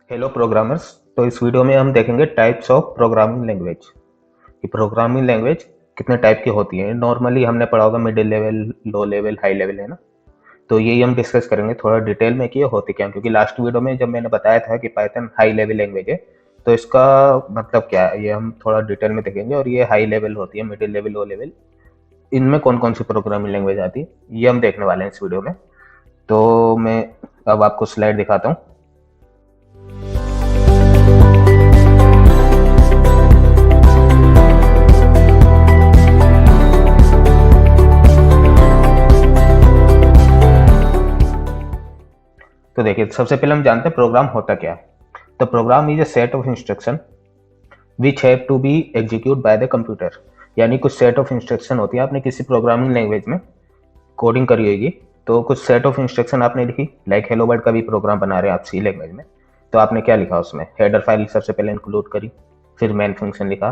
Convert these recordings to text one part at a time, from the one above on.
Hello programmers. तो इस video में हम देखेंगे टाइप्स ऑफ प्रोग्रामिंग लैंग्वेज कि प्रोग्रामिंग लैंग्वेज कितने टाइप की होती है। नॉर्मली हमने पढ़ा होगा middle level, low level, high level, है ना। तो यही हम डिस्कस करेंगे थोड़ा डिटेल में कि ये होती क्या है, क्योंकि लास्ट वीडियो में जब मैंने बताया था कि पाइथन हाई लेवल लैंग्वेज है, तो इसका मतलब क्या है ये हम थोड़ा डिटेल में देखेंगे। और ये हाई लेवल होती है, मिडिल लेवल, लो लेवल, इनमें कौन कौन सी प्रोग्रामिंग लैंग्वेज आती है ये हम देखने वाले हैं इस वीडियो में। तो मैं अब आपको स्लाइड दिखाता हूँ। तो देखिए, सबसे पहले हम जानते हैं प्रोग्राम होता क्या है। तो program is a set of instruction which have to be execute by the computer. यानी कुछ सेट ऑफ इंस्ट्रक्शन होती है। आपने किसी प्रोग्रामिंग लैंग्वेज में कोडिंग करी होगी, तो कुछ सेट ऑफ इंस्ट्रक्शन आपने लिखी, लाइक हेलो वर्ल्ड का भी प्रोग्राम बना रहे हैं आप सी लैंग्वेज में। तो आपने क्या लिखा उसमें, हेडर फाइल सबसे पहले इंक्लूड करी, फिर मेन फंक्शन लिखा,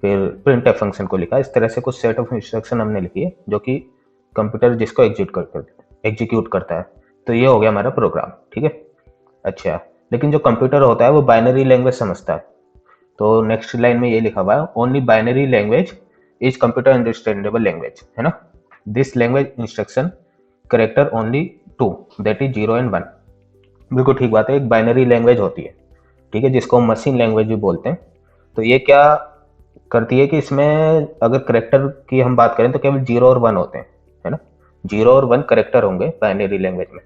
फिर प्रिंट फंक्शन को लिखा। इस तरह से कुछ सेट ऑफ इंस्ट्रक्शन हमने लिखी है जो कि कंप्यूटर जिसको एग्जीक्यूट करता है। तो ये हो गया हमारा प्रोग्राम, ठीक है। अच्छा, लेकिन जो कंप्यूटर होता है वो बाइनरी लैंग्वेज समझता है। तो नेक्स्ट लाइन में ये लिखा हुआ है, only binary language is computer understandable language, है ना। This language instruction character only two, that is 0 and 1। बिल्कुल ठीक बात है, एक बाइनरी लैंग्वेज होती है, ठीक है, जिसको हम मशीन लैंग्वेज भी बोलते हैं। तो ये क्या करती है कि इसमें अगर करेक्टर की हम बात करें तो केवल 0 और 1 होते हैं, है ना। 0 और 1 करेक्टर होंगे बाइनरी लैंग्वेज में,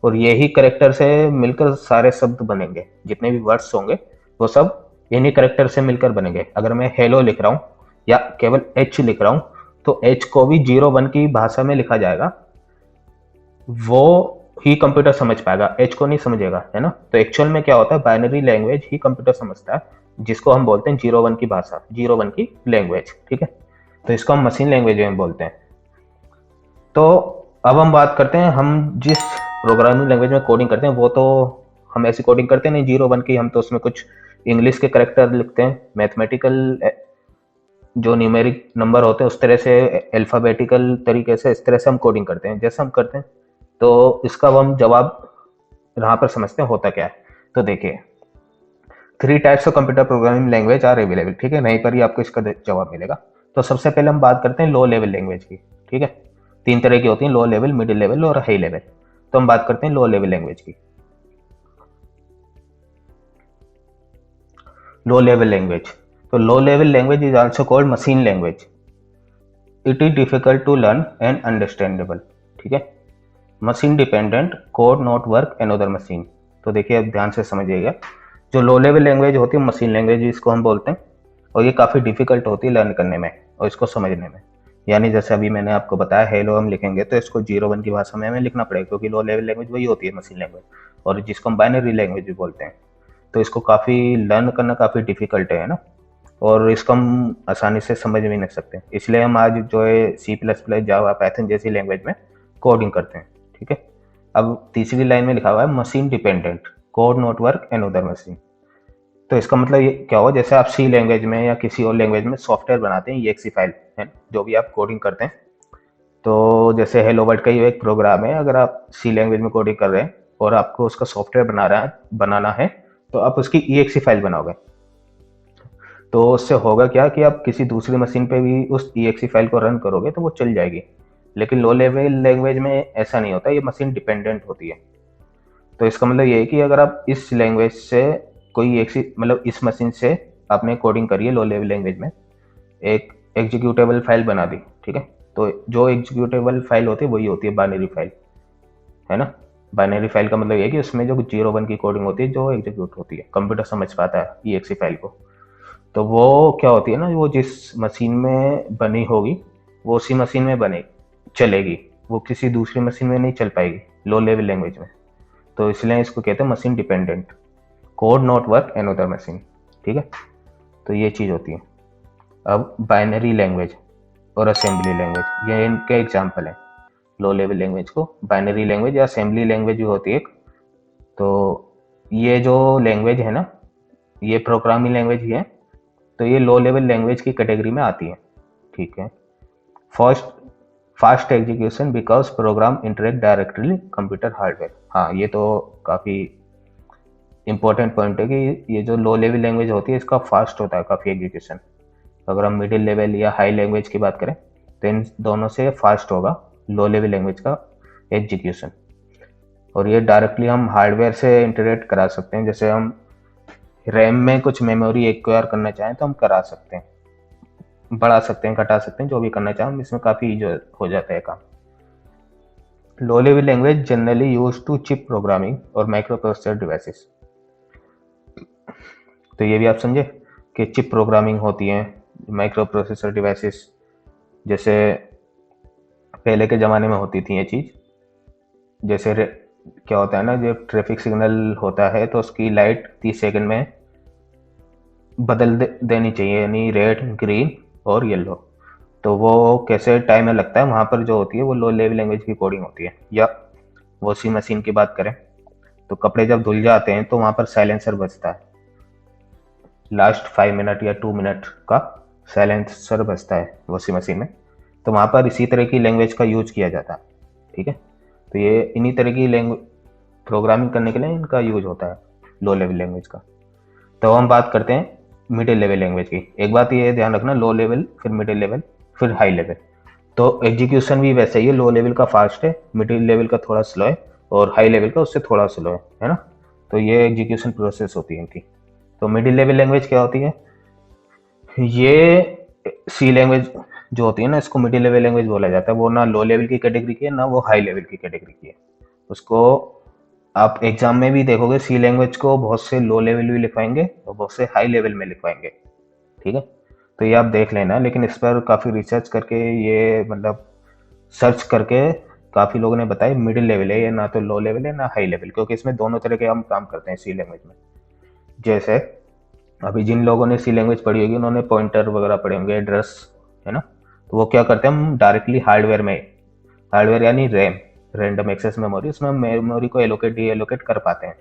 और यही करेक्टर से मिलकर सारे शब्द बनेंगे। जितने भी वर्ड्स होंगे वो सब इन्हीं करेक्टर से मिलकर बनेंगे। अगर मैं हेलो लिख रहा हूँ या केवल एच लिख रहा हूँ, तो एच को भी 0 1 की भाषा में लिखा जाएगा, वो ही कंप्यूटर समझ पाएगा, एच को नहीं समझेगा, है ना। तो एक्चुअल में क्या होता है, बाइनरी लैंग्वेज ही कंप्यूटर समझता है, जिसको हम बोलते हैं 0 1 की भाषा, 0 1 की लैंग्वेज, ठीक है। तो इसको हम मशीन लैंग्वेज में बोलते हैं। तो अब हम बात करते हैं, हम जिस प्रोग्रामिंग लैंग्वेज में कोडिंग करते हैं वो तो हम ऐसी कोडिंग करते नहीं 0 1 की। हम तो उसमें कुछ इंग्लिश के करेक्टर लिखते हैं, मैथमेटिकल जो न्यूमेरिक नंबर होते हैं उस तरह से, अल्फ़ाबेटिकल तरीके से, इस तरह से हम कोडिंग करते हैं जैसे हम करते हैं। तो इसका अब हम जवाब यहाँ पर समझते हैं होता क्या है। तो देखिए, 3 types of computer programming language are available, ठीक है, वहीं पर ही आपको इसका जवाब मिलेगा। तो सबसे पहले हम बात करते हैं लो लेवल लैंग्वेज की, ठीक है। 3 तरह की होती हैं, लो लेवल, मिडिल लेवल और हाई लेवल। तो हम बात करते हैं लो लेवल लैंग्वेज की। लो लेवल लैंग्वेज, तो low level language is also called machine language. It is difficult to learn and understandable, ठीक है। Machine dependent, code not work another machine. तो देखिए, अब ध्यान से समझिएगा, जो लो लेवल लैंग्वेज होती है मशीन लैंग्वेज इसको हम बोलते हैं, और ये काफ़ी डिफिकल्ट होती है लर्न करने में और इसको समझने में। यानी जैसे अभी मैंने आपको बताया, हेलो हम लिखेंगे तो इसको 0 1 की भाषा में हमें लिखना पड़ेगा, क्योंकि लो लेवल लैंग्वेज वही होती है मशीन लैंग्वेज, और जिसको हम बाइनरी लैंग्वेज भी बोलते हैं। तो इसको काफ़ी लर्न करना काफ़ी डिफिकल्ट है ना, और इसको हम आसानी से समझ भी नहीं सकते। इसलिए हम आज जो है C++, जावा, पाइथन जैसी लैंग्वेज में कोडिंग करते हैं, ठीक है। अब तीसरी लाइन में लिखा हुआ है machine dependent, code not work another machine. तो इसका मतलब ये क्या हुआ, जैसे आप सी लैंग्वेज में या किसी और लैंग्वेज में सॉफ्टवेयर बनाते हैं, EXE फाइल है जो भी आप कोडिंग करते हैं। तो जैसे हेलो वर्ल्ड का ये एक प्रोग्राम है, अगर आप सी लैंग्वेज में कोडिंग कर रहे हैं और आपको उसका सॉफ्टवेयर बनाना है, तो आप उसकी EXE फाइल बनाओगे। तो उससे होगा क्या कि आप किसी दूसरी मशीन पे भी उस EXE फाइल को रन करोगे तो वो चल जाएगी। लेकिन लो लेवल लैंग्वेज में ऐसा नहीं होता, ये मशीन डिपेंडेंट होती है। तो इसका मतलब ये है कि अगर आप इस लैंग्वेज से कोई एक मतलब इस मशीन से आपने कोडिंग करी है लो लेवल लैंग्वेज में, एक एग्जीक्यूटेबल फाइल बना दी, ठीक है। तो जो एग्जीक्यूटेबल फाइल होती है वही होती है बाइनरी फाइल, है ना। बाइनरी फाइल का मतलब ये है कि उसमें जो 0 1 की कोडिंग होती है जो एग्जीक्यूट होती है, कंप्यूटर समझ पाता है EXE फाइल को। तो वो क्या होती है ना, वो जिस मशीन में बनी होगी वो उसी मशीन में बने चलेगी, वो किसी दूसरी मशीन में नहीं चल पाएगी लो लेवल लैंग्वेज में। तो इसलिए इसको कहते हैं machine dependent, code not work another machine, ठीक है। तो ये चीज़ होती है। अब बाइनरी लैंग्वेज और असेंबली लैंग्वेज, ये इनके एग्जाम्पल हैं। लो लेवल लैंग्वेज को बाइनरी लैंग्वेज या असेंबली लैंग्वेज भी होती है एक। तो ये जो लैंग्वेज है ना, ये प्रोग्रामिंग लैंग्वेज ही है। तो ये लो लेवल लैंग्वेज की कैटेगरी में आती है, ठीक है। First, fast execution because program interact directly computer hardware. हाँ, ये तो काफ़ी इंपॉर्टेंट पॉइंट है कि ये जो लो लेवल लैंग्वेज होती है इसका फास्ट होता है काफ़ी एग्जीक्यूशन। अगर हम मिडिल लेवल या हाई लैंग्वेज की बात करें तो इन दोनों से फास्ट होगा लो लेवल लैंग्वेज का एग्जीक्यूशन। और ये डायरेक्टली हम हार्डवेयर से इंटीग्रेट करा सकते हैं। जैसे हम रैम में कुछ मेमोरी एक्वायर करना चाहें तो हम करा सकते हैं, बढ़ा सकते हैं, घटा सकते हैं, जो भी करना चाहें इसमें काफ़ी ईजी हो जाता है काम। Low level language generally use to chip programming और माइक्रो प्रोसेसर डिवाइसेस। तो ये भी आप समझे कि चिप प्रोग्रामिंग होती है, माइक्रो प्रोसेसर डिवाइसेस, जैसे पहले के ज़माने में होती थी ये चीज़। जैसे क्या होता है ना, जब ट्रैफिक सिग्नल होता है तो उसकी लाइट 30 सेकंड में बदल देनी चाहिए, यानी रेड, ग्रीन और येलो। तो वो कैसे टाइमर लगता है, वहाँ पर जो होती है वो लो लेवल लैंग्वेज की कोडिंग होती है। या वॉशिंग मशीन की बात करें तो कपड़े जब धुल जाते हैं तो वहाँ पर साइलेंसर बजता है, लास्ट 5 मिनट या 2 मिनट का साइलेंसर बजता है वॉशिंग मशीन में। तो वहाँ पर इसी तरह की लैंग्वेज का यूज किया जाता है, ठीक है। तो ये इन्हीं तरह की लैंग्वेज प्रोग्रामिंग करने के लिए इनका यूज होता है लो लेवल लैंग्वेज का। तो हम बात करते हैं मिडिल लेवल लैंग्वेज की। एक बात ये ध्यान रखना, लो लेवल फिर मिडिल लेवल फिर हाई लेवल। तो एग्जीक्यूशन भी वैसे ही है, लो लेवल का फास्ट है, मिडिल लेवल का थोड़ा स्लो है और हाई लेवल का उससे थोड़ा स्लो है ना। तो ये एग्जीक्यूशन प्रोसेस होती है इनकी। तो मिडिल लेवल लैंग्वेज क्या होती है, ये सी लैंग्वेज जो होती है ना, इसको मिडिल लेवल लैंग्वेज बोला जाता है। वो ना लो लेवल की कैटेगरी की है ना वो हाई लेवल की कैटेगरी की है। उसको आप एग्जाम में भी देखोगे, सी लैंग्वेज को बहुत से लो लेवल भी लिखवाएंगे और बहुत से हाई लेवल में लिखवाएंगे, ठीक है। तो ये आप देख लेना, लेकिन इस पर काफ़ी रिसर्च करके, ये मतलब सर्च करके काफ़ी लोगों ने बताया मिडिल लेवल है, ये ना तो लो लेवल है ना हाई लेवल, क्योंकि इसमें दोनों तरह के हम काम करते हैं सी लैंग्वेज में। जैसे अभी जिन लोगों ने सी लैंग्वेज पढ़ी होगी उन्होंने पॉइंटर वगैरह पढ़े होंगे, एड्रेस, है ना। तो वो क्या करते हैं, हम डायरेक्टली हार्डवेयर में, हार्डवेयर यानी रैम, रैंडम एक्सेस मेमोरी, उसमें हम मेमोरी को एलोकेट डी एलोकेट कर पाते हैं,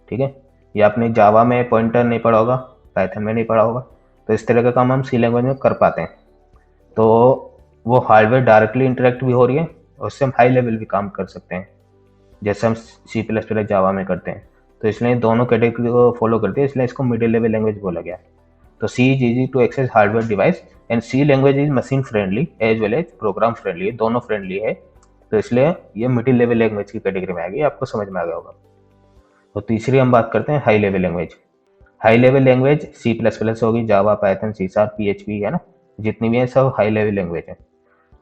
ठीक है। ये आपने जावा में पॉइंटर नहीं पढ़ा होगा, पाइथन में नहीं पढ़ा होगा, तो इस तरह का काम हम सी लैंग्वेज में कर पाते हैं। तो वो हार्डवेयर डायरेक्टली इंटरेक्ट भी हो रही है और उससे हम हाई लेवल भी काम कर सकते हैं, जैसे हम सी प्लस प्लस जावा में करते हैं। तो इसलिए दोनों कैटेगरी को फॉलो करते हैं, इसलिए इसको मिडिल लेवल लैंग्वेज बोला गया। तो C is easy to access hardware device and C language is machine friendly as well as program friendly, दोनों फ्रेंडली है। तो इसलिए ये मिडिल लेवल लैंग्वेज की कैटेगरी में आ गई, आपको समझ में आ गया होगा। तो तीसरी हम बात करते हैं high level language. High level language C plus plus होगी, Java, Python, C sharp, PHP, है ना, जितनी भी है सब हाई लेवल लैंग्वेज है।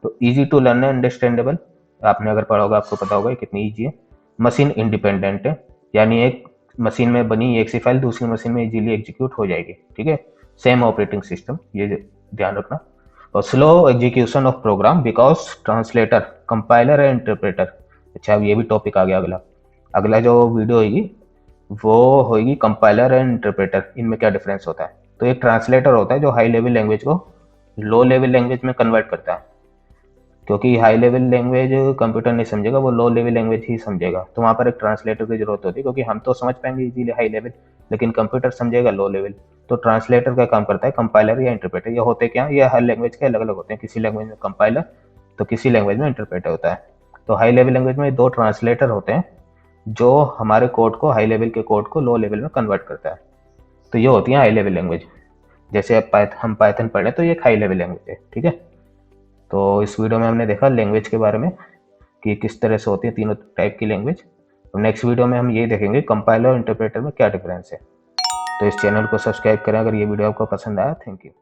तो इजी टू लर्न है, अंडरस्टैंडेबल, आपने अगर पढ़ा होगा आपको पता होगा कितनी ईजी है। मशीन इंडिपेंडेंट है, यानी एक मशीन में बनी एक सी फाइल दूसरी मशीन में इजीली एग्जीक्यूट हो जाएगी, ठीक है। सेम ऑपरेटिंग सिस्टम, ये ध्यान रखना। और slow execution of program because translator, compiler and interpreter. अच्छा, अब ये भी टॉपिक आ गया। अगला अगला जो वीडियो होगी वो होगी कंपाइलर एंड इंटरप्रेटर, इनमें क्या डिफरेंस होता है। तो एक ट्रांसलेटर होता है जो हाई लेवल लैंग्वेज को लो लेवल लैंग्वेज में कन्वर्ट करता है, क्योंकि हाई लेवल लैंग्वेज कंप्यूटर नहीं समझेगा, वो लो लेवल लैंग्वेज ही समझेगा। तो वहाँ पर एक ट्रांसलेटर की जरूरत होती है, क्योंकि हम तो समझ पाएंगे इजीली हाई लेवल, लेकिन कंप्यूटर समझेगा लो लेवल। तो ट्रांसलेटर का काम करता है कंपाइलर या इंटरप्रेटर। ये होते क्या, ये हर लैंग्वेज के अलग अलग होते हैं, किसी लैंग्वेज में कंपाइलर तो किसी लैंग्वेज में इंटरप्रेटर होता है। तो हाई लेवल लैंग्वेज में 2 ट्रांसलेटर होते हैं जो हमारे कोड को, हाई लेवल के कोड को लो लेवल में कन्वर्ट करता है। तो ये होती है हाई लेवल लैंग्वेज। जैसे हम पाइथन पढ़े तो ये एक हाई लेवल लैंग्वेज है, ठीक है। तो इस वीडियो में हमने देखा लैंग्वेज के बारे में कि किस तरह से होती है तीनों टाइप की लैंग्वेज। तो नेक्स्ट वीडियो में हम ये देखेंगे कंपाइलर और इंटरप्रेटर में क्या डिफरेंस है। तो इस चैनल को सब्सक्राइब करें अगर ये वीडियो आपको पसंद आया। Thank you.